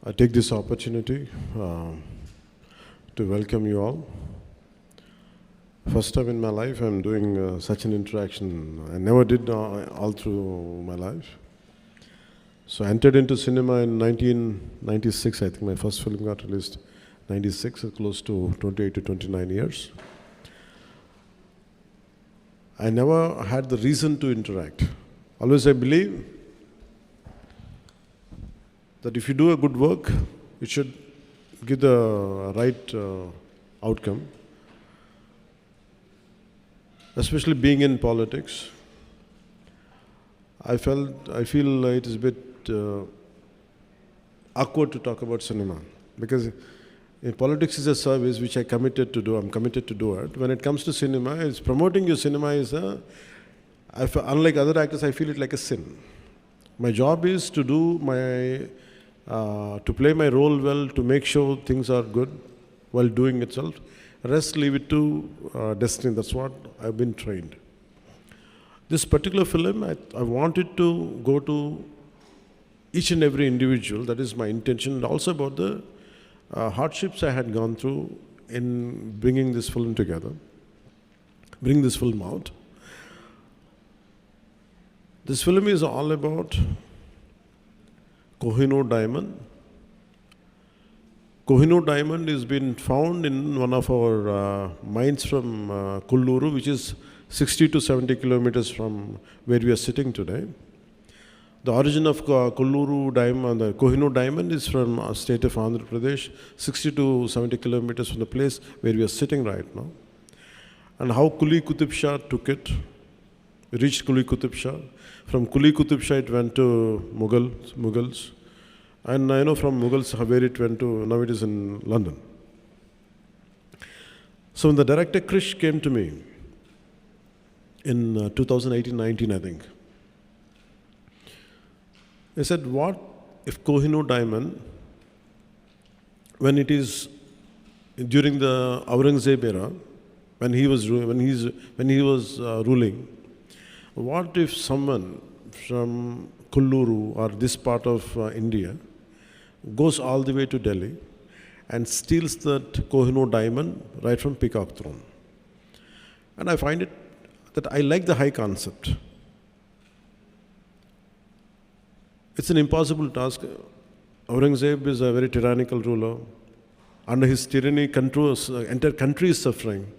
I take this opportunity to welcome you all. First time in my life I'm doing such an interaction. I never did all through my life. So I entered into cinema in 1996. I think my first film got released 96, close to 28 to 29 years. I never had the reason to interact. Always I believe that if you do a good work, it should give the right outcome. Especially being in politics, I feel it is a bit awkward to talk about cinema, because in politics is a service which I committed to do. I'm committed to do it. When it comes to cinema, it's promoting your cinema is unlike other actors, I feel it like a sin. My job is to do to play my role well, to make sure things are good while doing itself. Rest leave it to destiny. That's what I've been trained. This particular film, I wanted to go to each and every individual. That is my intention, and also about the hardships I had gone through in bringing this film together, bring this film out. This film is all about Kohinoor diamond. Kohinoor diamond has been found in one of our mines from Kolluru, which is 60 to 70 kilometers from where we are sitting today. The origin of Kolluru diamond, the Kohinoor diamond, is from the state of Andhra Pradesh, 60 to 70 kilometers from the place where we are sitting right now. And how Kuli Qutub Shah took it, reached Kuli Qutub Shah. From Kuli Qutub Shah it went to Mughals. And I know from Mughals where it went to, now it is in London. So when the director Krish came to me in 2018-19, I think, he said, what if Kohinoor diamond, when it is during the Aurangzeb era, when he was ruling, what if someone from Kolluru or this part of India goes all the way to Delhi and steals that Kohinoor diamond right from Peacock Throne? And I find it that I like the high concept. It's an impossible task. Aurangzeb is a very tyrannical ruler. Under his tyranny, entire country is suffering.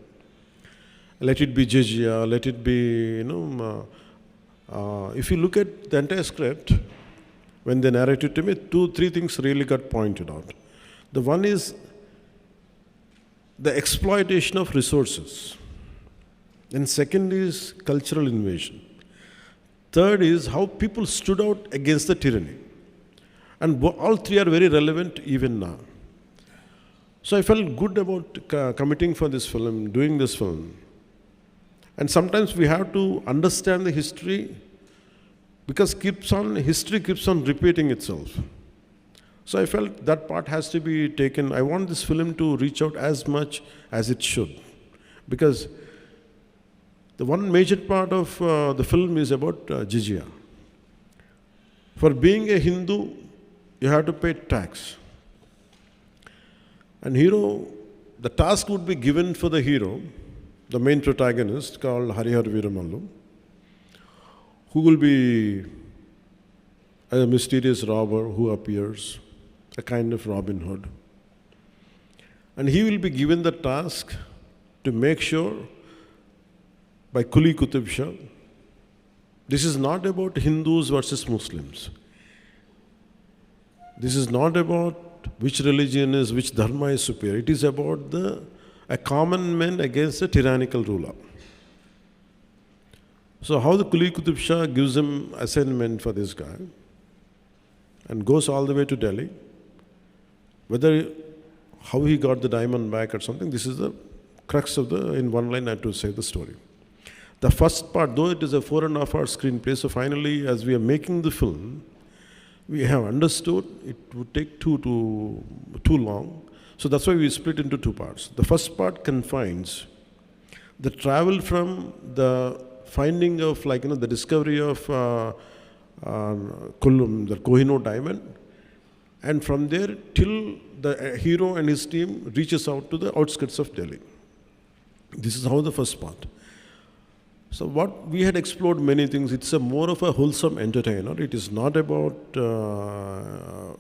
Let it be jizya, let it be, if you look at the entire script, when they narrated to me, three things really got pointed out. The one is the exploitation of resources. And second is cultural invasion. Third is how people stood out against the tyranny. And all three are very relevant even now. So I felt good about committing for this film, doing this film. And sometimes we have to understand the history, because history keeps on repeating itself. So I felt that part has to be taken. I want this film to reach out as much as it should. Because the one major part of the film is about jizya. For being a Hindu, you have to pay tax. And the task would be given for the hero, the main protagonist called HariHaraVeeraMallu, who will be a mysterious robber who appears, a kind of Robin Hood. And he will be given the task to make sure by Kuli Qutub Shah, this is not about Hindus versus Muslims. This is not about which religion is, which dharma is superior. It is about a common man against a tyrannical ruler. So how the Kuli Qutub Shah gives him assignment for this guy and goes all the way to Delhi, how he got the diamond back or something, this is the crux of in one line I have to say the story. The first part, though it is a 4.5 hour screenplay, so finally as we are making the film, we have understood it would take too long. So that's why we split into two parts. The first part confines the travel from the finding of the discovery of the Kohinoor diamond And from there till the hero and his team reaches out to the outskirts of Delhi. This is how the first part. So what we had explored many things. It's a more of a wholesome entertainer. It is not about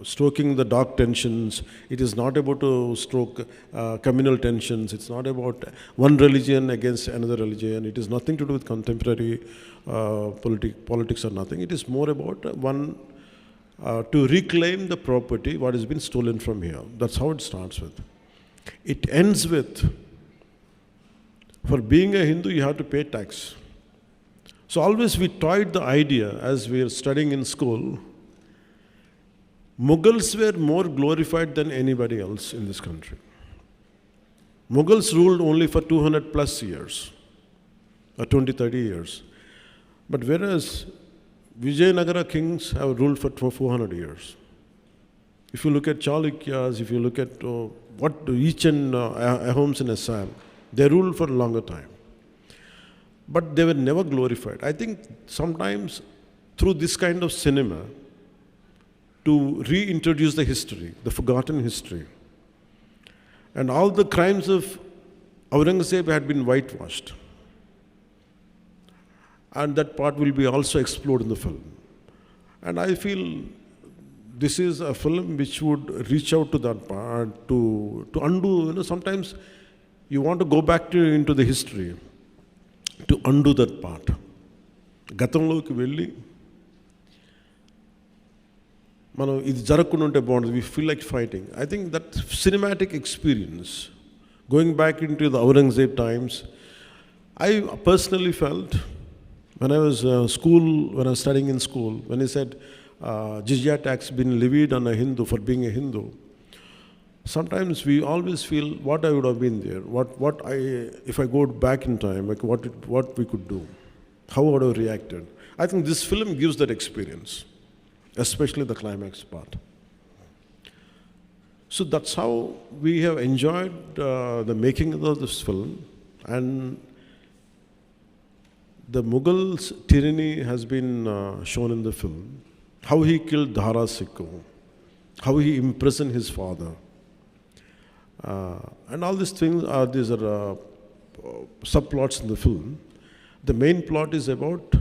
stoking the dark tensions. It is not about to stoke communal tensions. It's not about one religion against another religion. It is nothing to do with contemporary politics or nothing. It is more about to reclaim the property what has been stolen from here. That's how it starts with. It ends with, for being a Hindu, you have to pay tax. So always we toyed the idea as we were studying in school. Mughals were more glorified than anybody else in this country. Mughals ruled only for 200 plus years, or 20, 30 years. But whereas Vijayanagara kings have ruled for 400 years. If you look at Chalukyas, if you look at what each and Ahoms in Assam, they ruled for a longer time. But they were never glorified. I think sometimes through this kind of cinema, to reintroduce the history, the forgotten history, and all the crimes of Aurangzeb had been whitewashed. And that part will be also explored in the film. And I feel this is a film which would reach out to that part, to undo, sometimes you want to go back into the history, to undo that part. Gatamloki velli, మనం ఇది జరగకుండా ఉంటే బాగుంటుంది. We feel like fighting. I think that cinematic experience, going back into the Aurangzeb times, I personally felt when I was studying in school, when he said jizya tax been levied on a Hindu for being a Hindu, sometimes we always feel what I would have been there, if I go back in time, like what we could do, how I would have reacted. I think this film gives that experience, especially the climax part. So that's how we have enjoyed the making of this film. And the Mughals' tyranny has been shown in the film. How he killed Dhara Sikho, how he imprisoned his father. And all these things these are subplots in the film. The main plot is about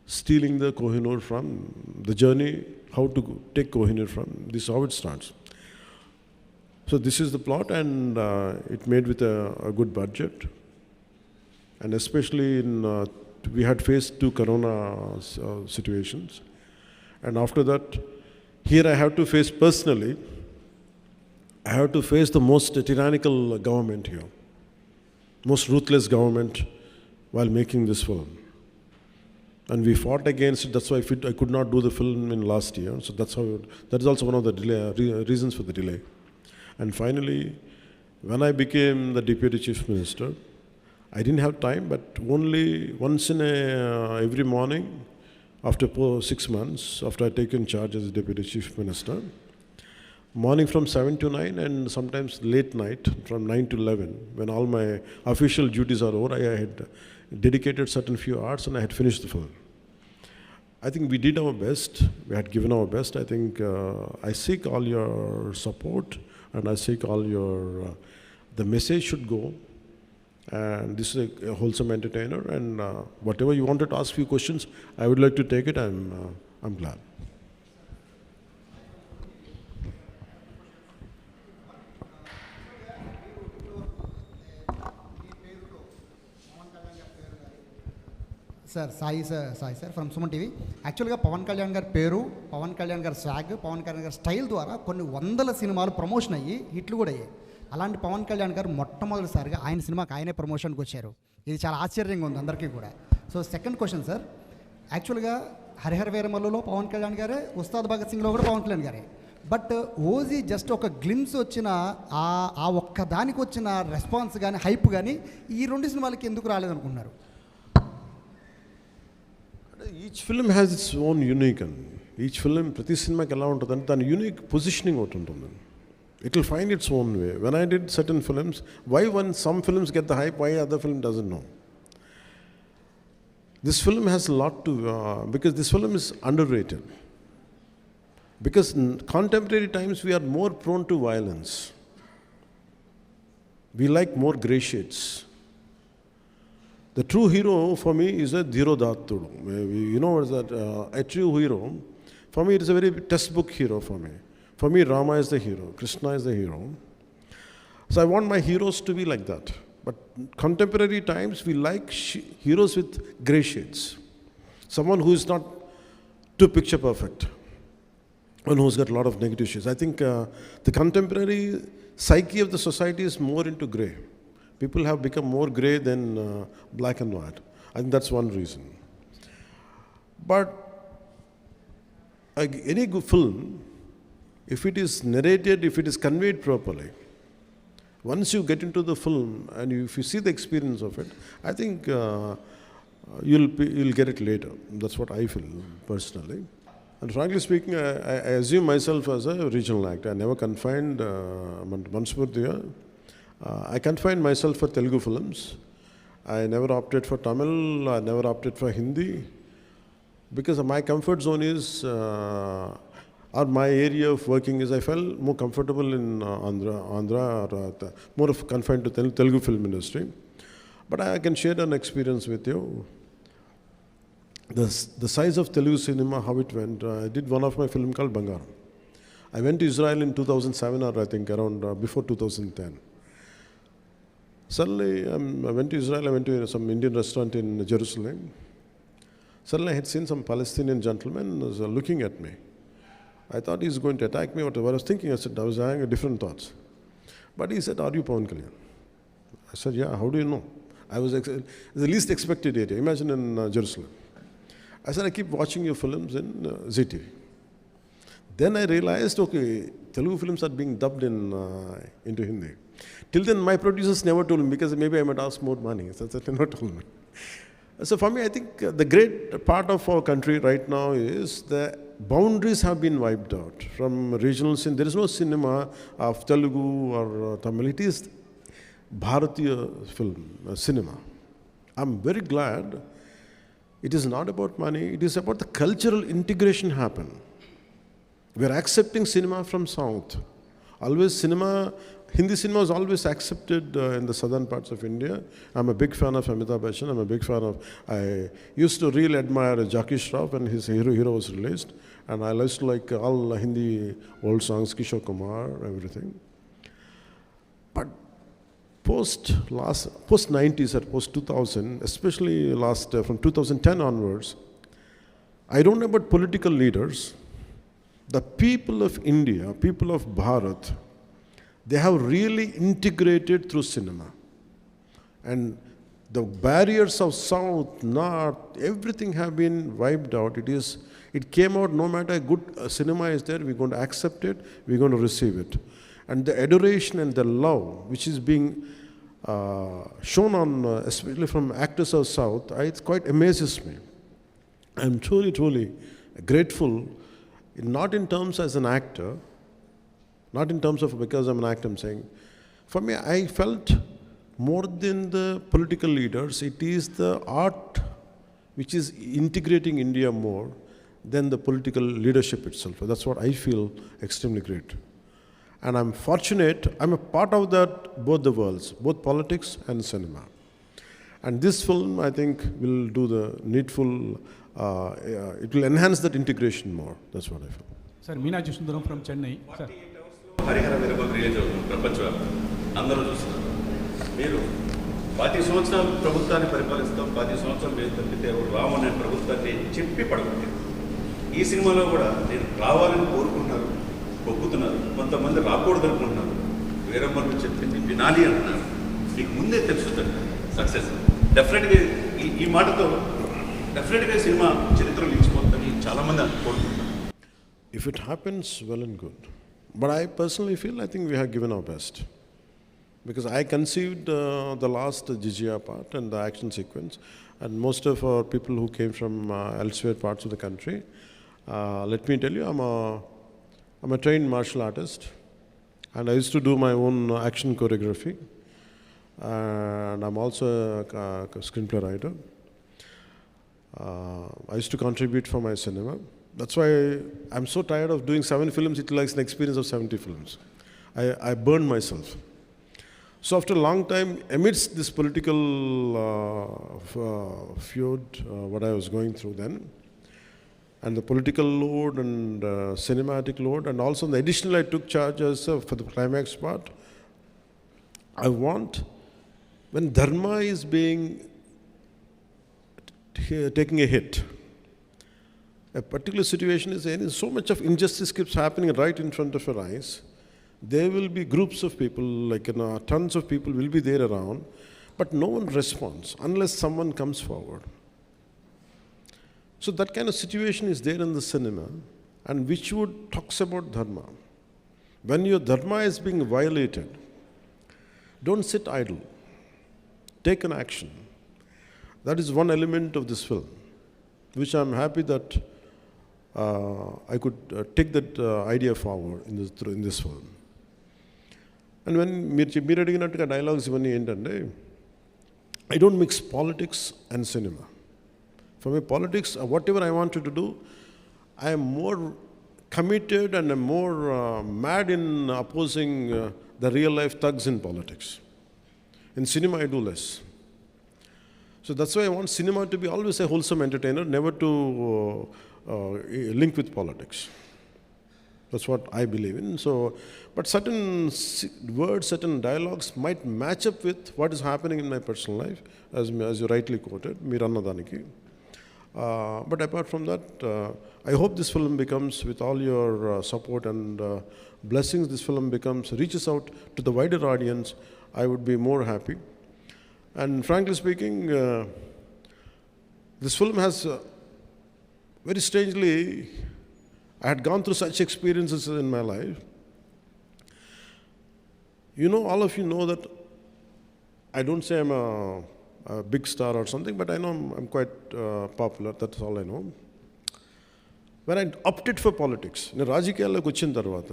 stealing the Kohinoor from the journey, how to take Kohinoor from. This is how it starts. So this is the plot, and it made with a good budget. And especially we had faced 2 corona situations. And after that, here I have to face personally, I have to face the most tyrannical government here, most ruthless government while making this film. And we fought against it. That's why I could not do the film in last year. So that is also one of the reasons for the delay. And finally, when I became the Deputy Chief Minister, I didn't have time, but only once in every morning, after 6 months, after I taken charge as Deputy Chief Minister, morning from 7 to 9 and sometimes late night from 9 to 11, when all my official duties are over, I had dedicated certain few hours and I had finished the film. I think we did our best. We had given our best. I think I seek all your support and I seek all your, the message should go. And this is a wholesome entertainer, and whatever you wanted to ask few questions, I would like to take it. I'm glad. Sir, Sai sir from Suman TV. Actually, Pawan Kalyan Garu Peru, Pawan Kalyan Garu swag, Pawan Kalyan Garu style ద్వారా కొన్ని వందల సినిమాలు promotion అయ్యి హిట్లు కూడా అయ్యాయి. అలాంటి పవన్ కళ్యాణ్ గారు మొట్టమొదటిసారిగా ఆయన సినిమాకి ఆయనే ప్రమోషన్కి వచ్చారు. ఇది చాలా ఆశ్చర్యంగా ఉంది అందరికీ కూడా. సో సెకండ్ క్వశ్చన్ సార్, యాక్చువల్గా హరిహర వీరమల్లులో పవన్ కళ్యాణ్ గారే, ఉస్తాద్ భగత్ సింగ్లో కూడా పవన్ కళ్యాణ్ గారే. బట్ ఓజీ జస్ట్ ఒక గ్లిమ్స్ వచ్చిన ఆ ఒక్క దానికి వచ్చిన రెస్పాన్స్ కానీ హైప్ కానీ ఈ 2 సినిమాలకి ఎందుకు రాలేదనుకుంటున్నారు? Each film has its own unique, and each film, ప్రతి సినిమాకి ఎలా ఉంటుందంటే దాని యూనిక్ పొజిషనింగ్ ఒకటి ఉంటుంది. It will find its own way. When I did certain films, why when some films get the hype, why other film doesn't know? This film has a lot to, because this film is underrated. Because in contemporary times we are more prone to violence. We like more grey shades. The true hero for me is a Dhiro Dattudu. You know what is that? A true hero, for me it is a very textbook hero for me. For me, Rama is the hero, Krishna is the hero. So I want my heroes to be like that. But contemporary times, we like heroes with grey shades. Someone who is not too picture perfect. One who's got a lot of negative shades. I think the contemporary psyche of the society is more into grey. People have become more grey than black and white. I think that's one reason. But any good film, if it is narrated, if it is conveyed properly, once you get into the film and if you see the experience of it, I think you'll get it later. That's what I feel personally. And frankly speaking, I assume myself as a regional actor. I never confined Mansmurtiya. I confined myself for Telugu films. I never opted for Tamil. I never opted for Hindi. Because my comfort zone is, or my area of working is, I felt more comfortable in Andhra or more of confined to Telugu film industry. But I can share an experience with you. The size of Telugu cinema, how it went. I did one of my film called Bangaram. I went to Israel in 2007 or I think around before 2010. Suddenly, I went to Israel, I went to some Indian restaurant in Jerusalem. Suddenly I had seen some Palestinian gentleman was looking at me. I thought he's going to attack me, whatever. I was thinking, I was having different thoughts. But he said, "Are you Pawan Kalyan?" I said, "Yeah, how do you know?" I was the least expected area. Imagine in Jerusalem. I said, "I keep watching your films in ZTV." Then I realized, okay, Telugu films are being dubbed into Hindi. Till then, my producers never told me because maybe I might ask more money. So they never told me. So for me, I think the great part of our country right now is the boundaries have been wiped out from regional cinema. There is no cinema of Telugu or Tamil. It is Bharatiya film, cinema. I'm very glad. It is not about money. It is about the cultural integration happen. We are accepting cinema from South. Always cinema, Hindi cinema is always accepted in the southern parts of India. I'm a big fan of Amitabh Bachchan. I'm a big fan of, I used to really admire Jackie Shroff when his Hero was released. And I used to like all Hindi old songs, Kishore Kumar, everything. But post 90s or post 2000, especially from 2010 onwards, I don't know about political leaders. The people of India, people of Bharat, they have really integrated through cinema. And the barriers of South, North, everything have been wiped out. It came out, no matter good cinema is there, we're going to accept it, we're going to receive it. And the adoration and the love which is being shown on, especially from actors of South, it quite amazes me. I'm truly, truly grateful, not in terms as an actor, not in terms of because I'm an actor, I'm saying. For me, I felt more than the political leaders, it is the art which is integrating India more than the political leadership itself. That's what I feel extremely great. And I'm fortunate, I'm a part of that, both the worlds, both politics and cinema. And this film, I think, will do the needful, it will enhance that integration more. That's what I feel. Sir, Meena Sundaram from Chennai. Sir. HariHaraVeeraMallu release అవుతుంది ప్రపంచవ్యాప్తంగా అందరూ చూస్తున్నారు. మీరు 10 సంవత్సరాలు ప్రభుత్వాన్ని పరిపాలిస్తాం, 10 సంవత్సరాలు మీరు తప్పితే రాము అనే ప్రభుత్వాన్ని చెప్పి పడగొట్టారు. ఈ సినిమాలో కూడా నేను రావాలని కోరుకుంటున్నారు, పొక్కుతున్నారు, కొంతమంది రాకూడదు అనుకుంటున్నారు. వీరమల్లు చెప్పింది వినాలి అంటున్నారు. మీకు ముందే తెలుస్తుంది సక్సెస్. డెఫినెట్గా ఈ మాటతో డెఫినెట్గా సినిమా చరిత్రలో నిలిచిపోతుందని చాలామంది అనుకుంటున్నారు. If it happens, well and good. But I personally feel, I think we have given our best. Because I conceived the last Jizya part and the action sequence. And most of our people who came from elsewhere parts of the country, let me tell you, I'm a trained martial artist. And I used to do my own action choreography. And I'm also a screenplay writer. I used to contribute for my cinema. That's why I'm so tired of doing 7 films. It likes an experience of 70 films. I burned myself. So after a long time, amidst this political feud, what I was going through then, and the political load and cinematic load, and also the additional I took charge as for the climax part, I want, when dharma is being taking a hit, a particular situation is ending, so much of injustice keeps happening right in front of your eyes. There will be groups of people, like tons of people will be there around, but no one responds unless someone comes forward. So that kind of situation is there in the cinema, and which would talks about dharma. When your dharma is being violated, don't sit idle. Take an action. That is one element of this film, which I'm happy that I could take that idea forward in this film. And when మీరు అడిగినట్టుగా dialogues ఇవన్నీ ఏంటంటే, I don't mix politics and cinema. For me, politics, whatever I wanted to do, I am more committed and I'm more mad in opposing the real life thugs in politics. In cinema, I do less. So that's why I want cinema to be always a wholesome entertainer, never to link with politics. That's what I believe in. So, but certain words, certain dialogues might match up with what is happening in my personal life, as you rightly quoted, Mirannadaniki. But apart from that, I hope this film becomes, with all your support and blessings, this film reaches out to the wider audience. I would be more happy. And frankly speaking, this film has, very strangely, I had gone through such experiences in my life. You know, all of you know that I don't say I'm a big star or something, but I know I'm quite popular. That's all I know. When I opted for politics, నేను రాజకీయాల్లోకి వచ్చిన తర్వాత,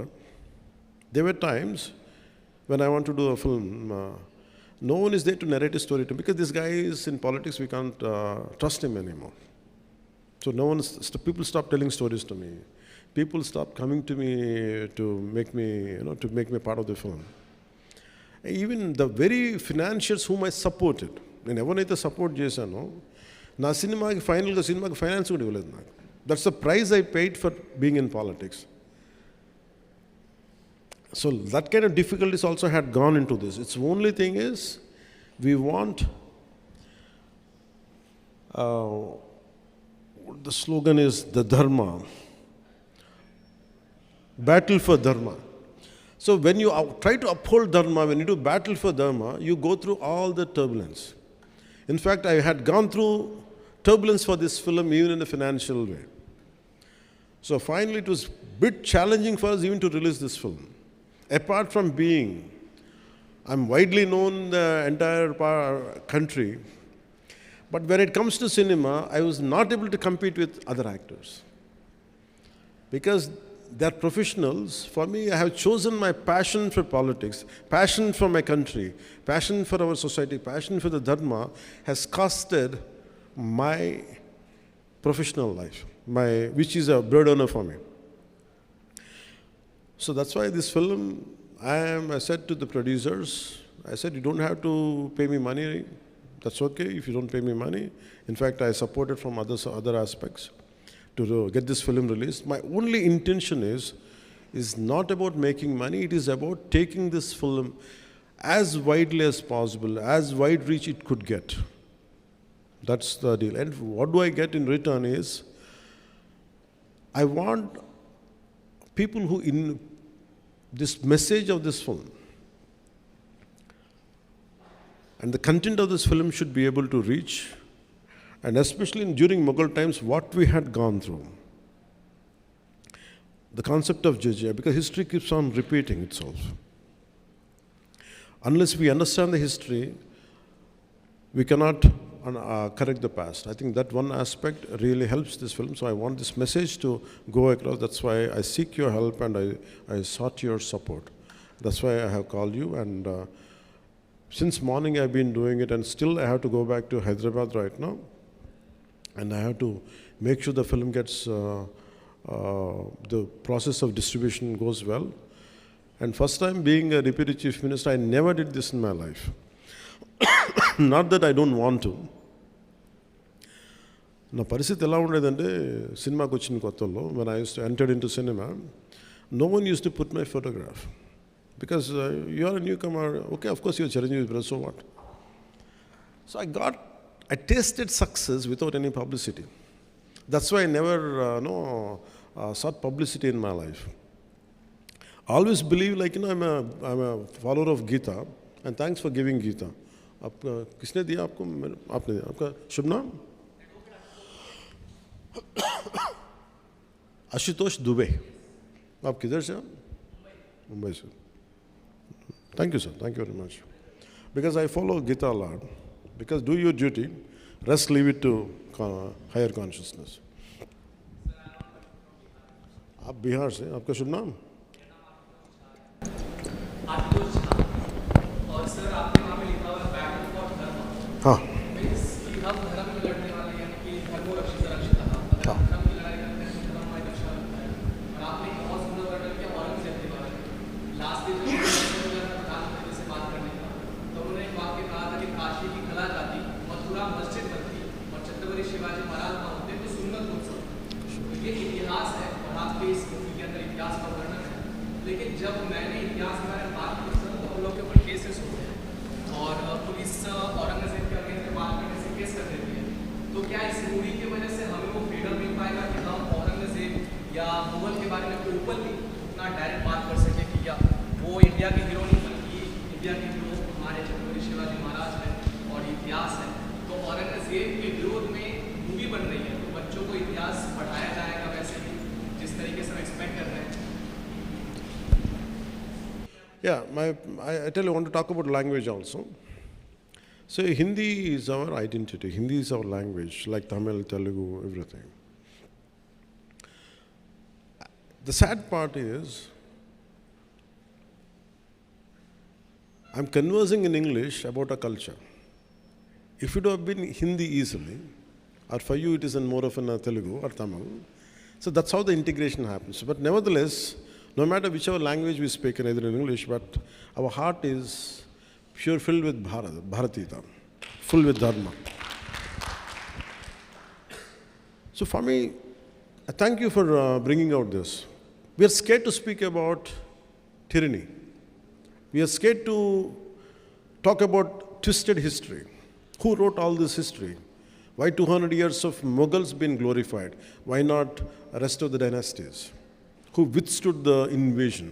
there were times when I want to do a film, no one is there to narrate a story to me, because this guy is in politics, we can't trust him anymore. So people stop telling stories to me. People stop coming to me to make me part of the film. Even the very financiers whom I supported, నేను ఎవరినైతే support చేశానో, నా సినిమాకి finance కూడా ఇవ్వలేదు నాకు. That's the prize I paid for being in politics. So that kind of difficulties also had gone into this. Its only thing is, we want, the slogan is the dharma, battle for dharma. So when you try to uphold dharma, when you do battle for dharma, you go through all the turbulence. In fact, I had gone through turbulence for this film even in a financial way. So finally it was a bit challenging for us even to release this film. Apart from being, I'm widely known in the entire country, but when it comes to cinema, I was not able to compete with other actors. Because they're professionals. For me, I have chosen my passion for politics, passion for my country, passion for our society, passion for the dharma has costed my professional life, which is a bread earner for me. So that's why this film, I said to the producers, I said, you don't have to pay me money. That's okay if you don't pay me money. In fact, I supported from other aspects to get this film released. My only intention is not about making money. It is about taking this film as widely as possible, as wide reach it could get. That's the deal. And what do I get in return is, I want people who in this message of this film and the content of this film should be able to reach, and especially during Mughal times, what we had gone through. The concept of jizya, because history keeps on repeating itself. Unless we understand the history, we cannot correct the past. I think that one aspect really helps this film. So I want this message to go across. That's why I seek your help and I sought your support. That's why I have called you. And since morning I've been doing it, and still I have to go back to Hyderabad right now. And I have to make sure the film gets the process of distribution goes well. And first time being a Deputy Chief Minister, I never did this in my life. Not that I don't want to. నా పరిస్థితి ఎలా ఉండేదంటే సినిమాకి వచ్చిన కొత్తలో when I used to enter into cinema, no one used to put my photograph. Because you are a newcomer, okay, of course you're Chiranjeevi brother, so what? So I tasted success without any publicity. That's why I never sought publicity in my life. I always believe, like, I'm a follower of Gita, and thanks for giving Gita. किसने दिया आपको? आपने दिया. आपका शुभ नाम? आशुतोष दुबे. आप किधर से? मुंबई से. Thank you, sir. Thank you very much. Because I follow Gita a lot. Because do your duty, rest leave it to higher consciousness. आप बिहार से, आपका शुभ नाम? और सर आपके नाम में लिखा हुआ है बैटल फॉर धर्म। हाँ. मीन्स कि हम धर्म में लड़ने वाले हैं, यानी कि धर्मो रक्षित रक्षितः। अगर हम धर्म की लड़ाई करते हैं तो धर्म हमारी रक्षा करता है। और आपने एक बहुत सुंदर वर्णन किया औरंगजेब के बारे में। लास्ट दिन जब प्रधानमंत्री से बात करने का, तो उन्होंने एक वाक्य कहा था कि काशी की खला जाती, मथुरा मस्जिद बनती और छत्रपति शिवाजी महाराज वहाँ होते तो सुन्नत हो सकती। तो ये इतिहास है और आपके इस मूवी के अंदर इतिहास का वर्णन है। लेकिन जब मैंने इतिहास के बारे में बात की तो हम लोग के ऊपर केसेस होते हैं और पुलिस औरंगजेब के अगेंस्ट में बात करने से केस कर देती है। तो क्या इस मूवी की वजह से हमें वो फ्रीडम मिल पाएगा कि हम औरंगजेब या मुगल के बारे में ओपनली उतना डायरेक्ट बात कर सके कि या वो इंडिया के हीरो नहीं बल्कि इंडिया के हीरो हमारे छत्रपति शिवाजी महाराज हैं और इतिहास है। तो औरंगजेब के विरोध में मूवी बन रही है, तो बच्चों को इतिहास पढ़ाया जाएगा वैसे ही जिस तरीके से हम एक्सपेक्ट कर रहे हैं। Yeah, I tell you, I want to talk about language also. So Hindi is our identity. Hindi is our language, like Tamil, Telugu, everything. The sad part is, I'm conversing in English about a culture. If it would have been Hindi easily, or for you it is in more of a Telugu or Tamil, so that's how the integration happens. But nevertheless, no matter whichever language we speak, either in English, but our heart is pure, filled with Bharatita, full with Dharma. So for me, I thank you for bringing out this. We are scared to speak about tyranny. We are scared to talk about twisted history. Who wrote all this history? Why 200 years of Mughals been glorified? Why not the rest of the dynasties? Who withstood the invasion?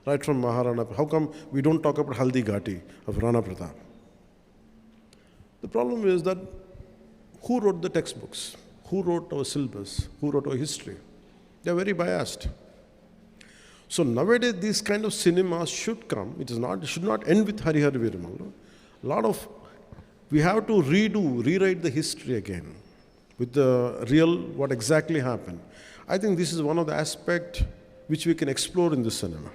Right from Maharana. How come we don't talk about Haldi Ghati of Rana Pratap? The problem is that who wrote the textbooks? Who wrote our syllabus? Who wrote our history? They are very biased. So nowadays, these kind of cinemas should come. It should not end with HariHaraVeeraMallu. We have to rewrite the history again with the real, what exactly happened. I think this is one of the aspects which we can explore in this cinema.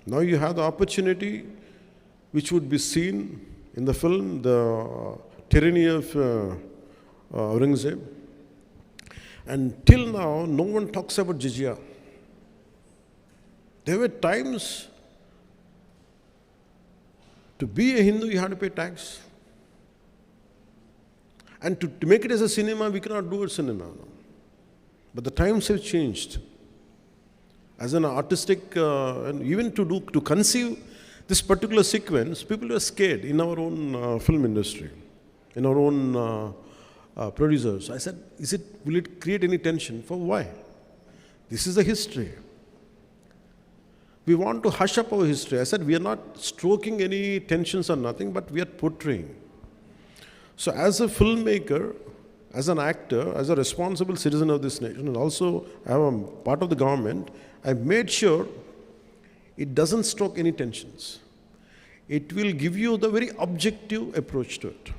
Now you have the opportunity which would be seen in the film, the tyranny of Aurangzeb. And till now, no one talks about jizya. There were times to be a Hindu, you had to pay tax. And to make it as a cinema, we cannot do it cinema now. But the times have changed. As an artistic, and even to conceive this particular sequence, people were scared in our own film industry, in our own producers. I said, will it create any tension? For why? This is the history. We want to hush up our history. I said, we are not stroking any tensions or nothing, but we are portraying. So as a filmmaker, as an actor, as a responsible citizen of this nation, and also I am part of the government, I made sure it doesn't stroke any tensions. It will give you the very objective approach to it.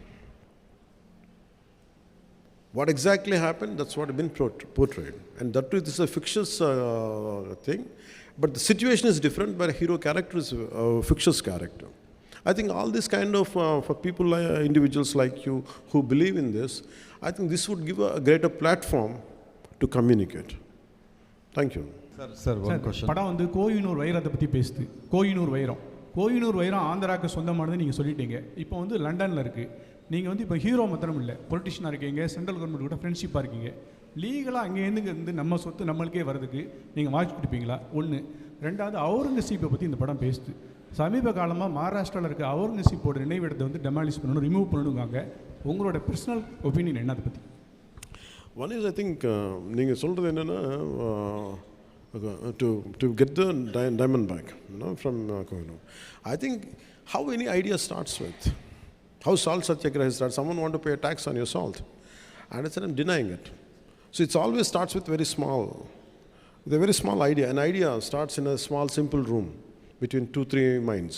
What exactly happened, that's what has been portrayed. And that too, this is a fictitious thing. But the situation is different, but a hero character is a fictitious character. I think all this kind of, for people, individuals like you who believe in this, I think this would give a greater platform to communicate. Thank you. Sir, one sir question. படம் வந்து கோயினூர் வைரத்தை பற்றி பேசுது. கோயினூர் வைரம் ஆந்திராவுக்கு சொந்தமானது நீங்கள் சொல்லிட்டீங்க. இப்போ வந்து லண்டனில் இருக்குது. நீங்கள் வந்து இப்போ ஹீரோ மாத்திரம் இல்லை, பொலிட்டிஷியனாக இருக்கீங்க, சென்ட்ரல் கவர்மெண்ட் கூட ஃப்ரெண்ட்ஷிப்பாக இருக்கீங்க. லீகலாக அங்கேருந்து நம்ம சொத்து நம்மளுக்கே வரதுக்கு நீங்கள் வாய்ப்பு கொடுப்பீங்களா? ஒன்று. ரெண்டாவது, அவுரங்கசீப்பை பற்றி இந்த படம் பேசுது. சமீப காலமாக மகாராஷ்டிராவில் இருக்க அவுரங்கசீப்போட நினைவிடத்தை வந்து டெமாலிஷ் பண்ணணும், ரிமூவ் பண்ணணுங்காங்க. உங்களோட பர்சனல் ஒப்பீனியன் என்ன அதை பற்றி? One is, I think, நீங்கள் சொல்கிறது என்னென்னா, to get the diamond back, from Kohinoor. I think how any idea starts with, how salt satyagraha starts. Someone want to pay a tax on your salt, and I said I'm denying it. So it's always starts with a very small idea. An idea starts in a small, simple room between 2-3 minds.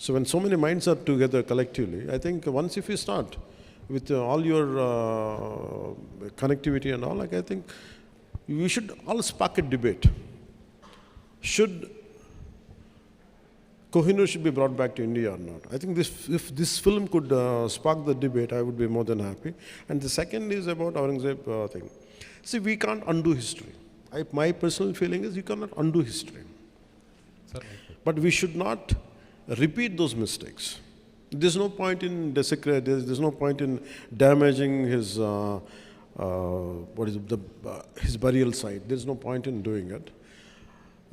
So when so many minds are together collectively, I think once if you start with all your connectivity and all, like, I think we should all spark a debate. Should Kohinoor should be brought back to India or not? I think if this film could spark the debate, I would be more than happy. And the second is about Aurangzeb thing. See, we can't undo history. My personal feeling is you cannot undo history. Sir, But we should not repeat those mistakes. There's no point in desecrating, there's no point in damaging his his burial site. There's no point in doing it.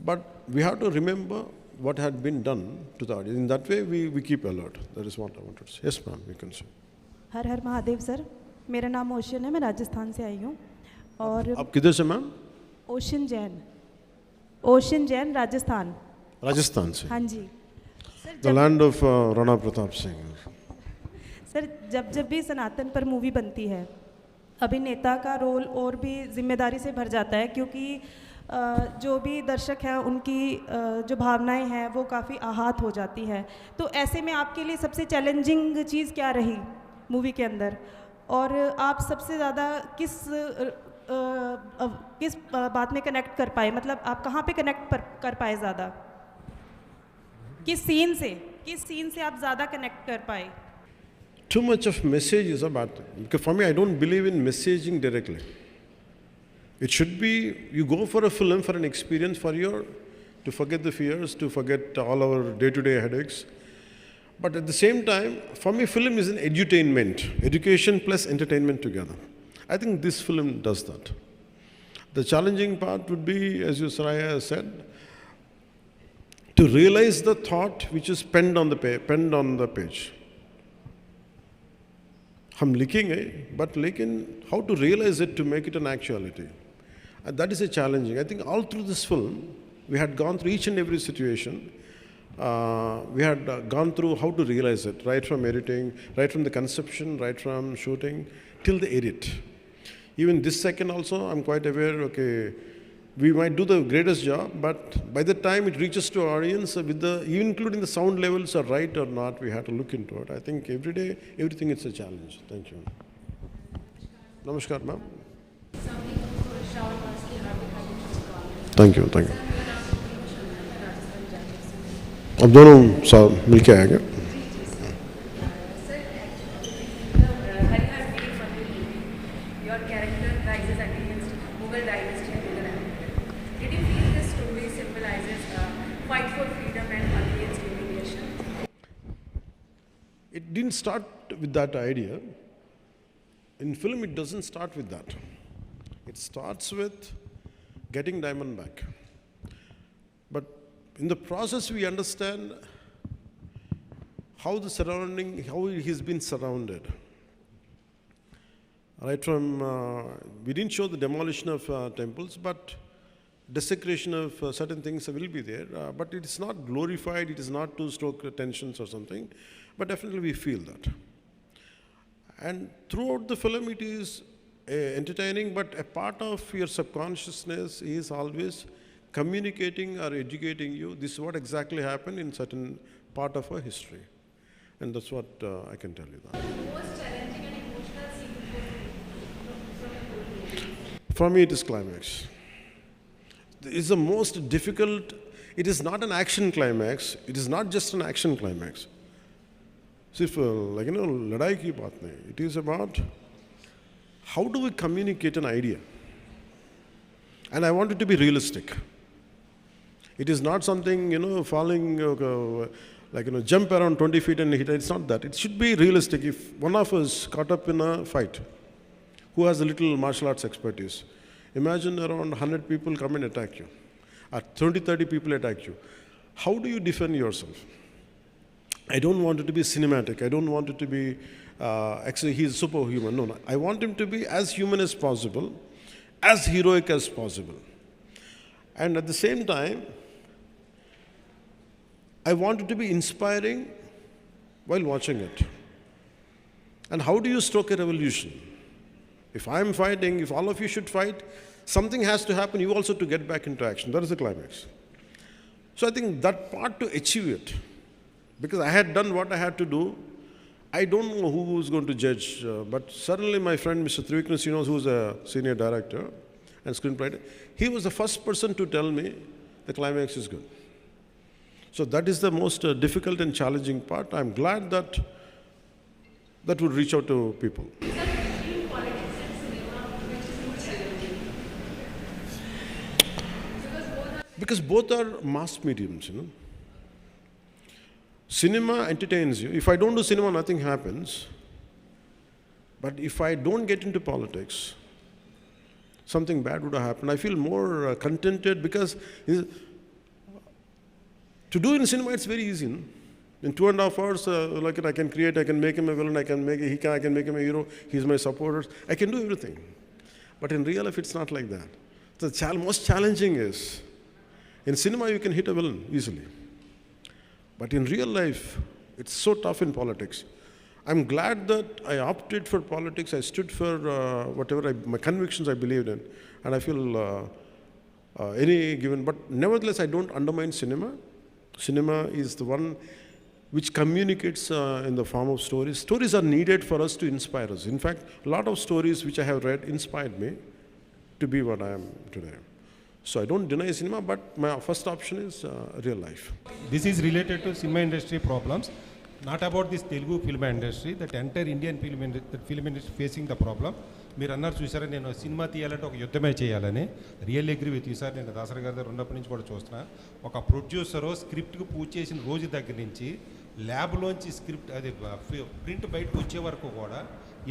But we have to remember what had been done to the audience. In that way, we keep alert. That is what I wanted to say. Yes, ma'am, you can say. Her her Mahadev sir, मेरा नाम ocean है, मैं राजस्थान से आई हूँ. और आप किधर से मैम? ओशन जैन राजस्थान. राजस्थान से. हाँ जी sir. The land of Rana Pratap Singh. Sir, जब भी सनातन पर मूवी बनती है, अभिनेता का रोल और भी जिम्मेदारी से भर जाता है, क्योंकि जो भी दर्शक हैं उनकी जो भावनाएं हैं वो काफ़ी आहत हो जाती है. तो ऐसे में आपके लिए सबसे चैलेंजिंग चीज़ क्या रही मूवी के अंदर, और आप सबसे ज़्यादा किस बात में कनेक्ट कर पाए? मतलब आप कहाँ पे कनेक्ट कर पाए ज़्यादा? किस सीन से आप ज़्यादा कनेक्ट कर पाए? Too much of message is a bad thing. Because for me, I don't believe in messaging directly. It should be, you go for a film for an experience, to forget the fears, to forget all our day-to-day headaches. But at the same time, for me, film is an edutainment, education plus entertainment together. I think this film does that. The challenging part would be, as you Saraya said, to realize the thought which is penned on the page. हम लिखेंगे, but लेकिन how to realize it to make it an actuality. And that is a challenging. I think all through this film, we had gone through each and every situation. We had gone through how to realize it, right from editing, right from the conception, right from shooting, till the edit. Even this second also, I'm quite aware, okay, we might do the greatest job, but by the time it reaches to our audience, even including the sound levels are right or not, we have to look into it. I think every day, everything is a challenge. Thank you. Namaskar, ma'am. Thank you. अब दोनों साथ मिलके आएंगे. Your character rises against Mughal dynasty and Mughal empire. Did you feel this story symbolizes fight for freedom and against humiliation? It didn't start with that idea. In film, it doesn't start with that. It starts with getting diamond back. But in the process, we understand how he's been surrounded. Right from, we didn't show the demolition of temples, but desecration of certain things will be there. But it is not glorified, it is not to stoke tensions or something, but definitely we feel that. And throughout the film, it is entertaining, but a part of your subconsciousness is always communicating or educating you. This is what exactly happened in certain part of our history. And that's what I can tell you that. Most challenging and emotional scene from the movie? For me, it is climax. It is the most difficult. It is not an action climax. It is not just an action climax. सिर्फ लड़ाई की बात नहीं. It is about how do we communicate an idea. And I want it to be realistic. It is not something, falling, jump around 20 feet and hit. It's not that. It should be realistic. If one of us caught up in a fight, who has a little martial arts expertise, imagine around 100 people come and attack you, or 20, 30 people attack you. How do you defend yourself? I don't want it to be cinematic. I don't want it to be, actually, he's superhuman. No. I want him to be as human as possible, as heroic as possible. And at the same time, I want it to be inspiring while watching it. And how do you stoke a revolution? If I'm fighting, if all of you should fight, something has to happen, you also to get back into action. That is the climax. So I think that part to achieve it, because I had done what I had to do, I don't know who is going to judge, but certainly my friend Mr. Trivikram Srinivas, who is a senior director and screenwriter, he was the first person to tell me the climax is good. So that is the most difficult and challenging part. I'm glad that that would reach out to people. Because both are mass mediums, Cinema entertains you. If I don't do cinema, nothing happens. But if I don't get into politics, something bad would have happened. I feel more contented because to do in cinema, it's very easy. In 2.5 hours, I can create, I can make him a villain, I can make him a hero, he's my supporter, I can do everything. But in real life, it's not like that. The most challenging is, in cinema, you can hit a villain easily. But in real life, it's so tough in politics. I'm glad that I opted for politics, I stood for whatever my convictions I believed in, and I feel any given, but nevertheless, I don't undermine cinema. Cinema is the one which communicates in the form of stories. Stories are needed for us to inspire us. In fact, a lot of stories which I have read inspired me to be what I am today. So I don't deny cinema, but my first option is real life. This is related to cinema industry problems, not about this Telugu film industry, that entire Indian film industry facing the problem. మీరు అన్నారు చూసారా, నేను cinema తీయాలంటే ఒక యుద్ధమే చేయాలని. Real agree with you sir. నేను దాసరి గారి దగ్గర ఉన్నప్పటి నుంచి కూడా చూస్తున్నా, ఒక ప్రొడ్యూసరు స్క్రిప్ట్కి పూజ చేసిన రోజు దగ్గర నుంచి ల్యాబ్లోంచి స్క్రిప్ట్ అది ప్రింట్ బయటకు వచ్చే వరకు కూడా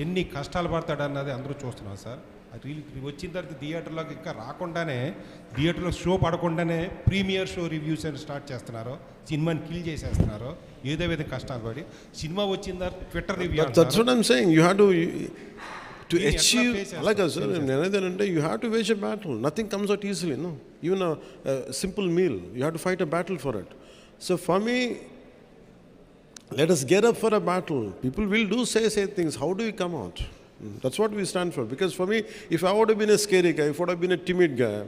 ఎన్ని కష్టాలు పడతాడన్నది అందరూ చూస్తున్నాం సార్. అది వచ్చిన తర్వాత థియేటర్లోకి ఇంకా రాకుండానే, థియేటర్లో షో పడకుండానే ప్రీమియర్ షో రివ్యూస్ అని స్టార్ట్ చేస్తున్నారు, సినిమాని కిల్ చేసేస్తున్నారు, ఏదో విధంగా కష్టాలు పడి. సినిమా వచ్చిన తర్వాత Twitter review. That's what I'm saying. You have to achieve, like sir, you have to wage a battle. Nothing comes out easily, no. Even a simple meal, you have to fight a battle for it. So for me, let us get up for a battle. People will say things. How do we come out? That's what we stand for. Because for me, if I would have been a scary guy, if I would have been a timid guy,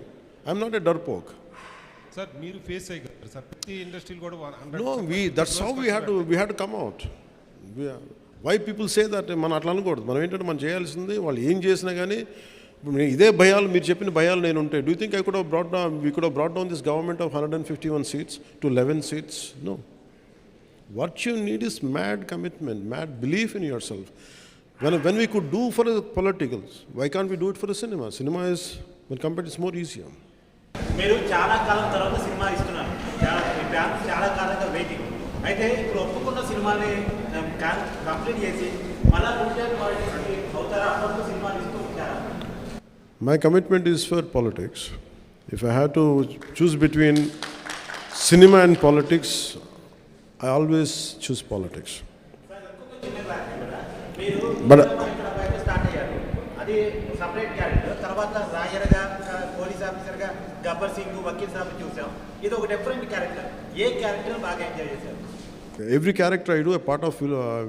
I'm not a darpoke. Sir, మీరు face అయ్యారు sir. ప్రతి ఇండస్ట్రీలో కూడా 100. No, that's how we had to come out. Why people say that మనం అట్లా అనకూడదు. మనం ఏంటంటే మనం చేయాల్సింది, వాళ్ళు ఏం చేసినా కానీ ఇదే భయాలు, మీరు చెప్పిన భయాలు నేను ఉంటాయి. Do you think we could have brought down this government of 151 seats to 11 seats? No. What you need is mad commitment, mad belief in yourself. When we could do for the politicals, why can't we do it for the cinema? Cinema is, when compared, it's more easier. మీరు చాలా కాలం తర్వాత cinema ఇస్తున్నారు, చాలా కాలంగా waiting. అయితే ఇప్పుడు ఒప్పుకున్న సినిమాని కంప్లీట్ చేసి మళ్ళీ రిటర్న్ పాలిటిక్స్కి అవుతారా? అప్పుడు సినిమాలు ఇస్తూ ఉంటారా? My commitment is for politics. If I had to choose between cinema and politics, I always choose politics. But start అయ్యారు, అది సపరేట్ క్యారెక్టర్. తర్వాత రాయర్గా, పోలీస్ ఆఫీసర్గా గబ్బర్ సింగ్, వకీల్ సాబ్ చూసాం. ఇది ఒక డిఫరెంట్ క్యారెక్టర్. ఏ క్యారెక్టర్ బాగా ఎంజాయ్ చేశారు? Every character I do, a part of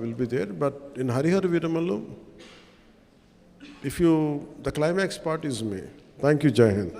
will be there. But in HariHaraVeeraMallu, the climax part is me. Thank you, Jai Hind.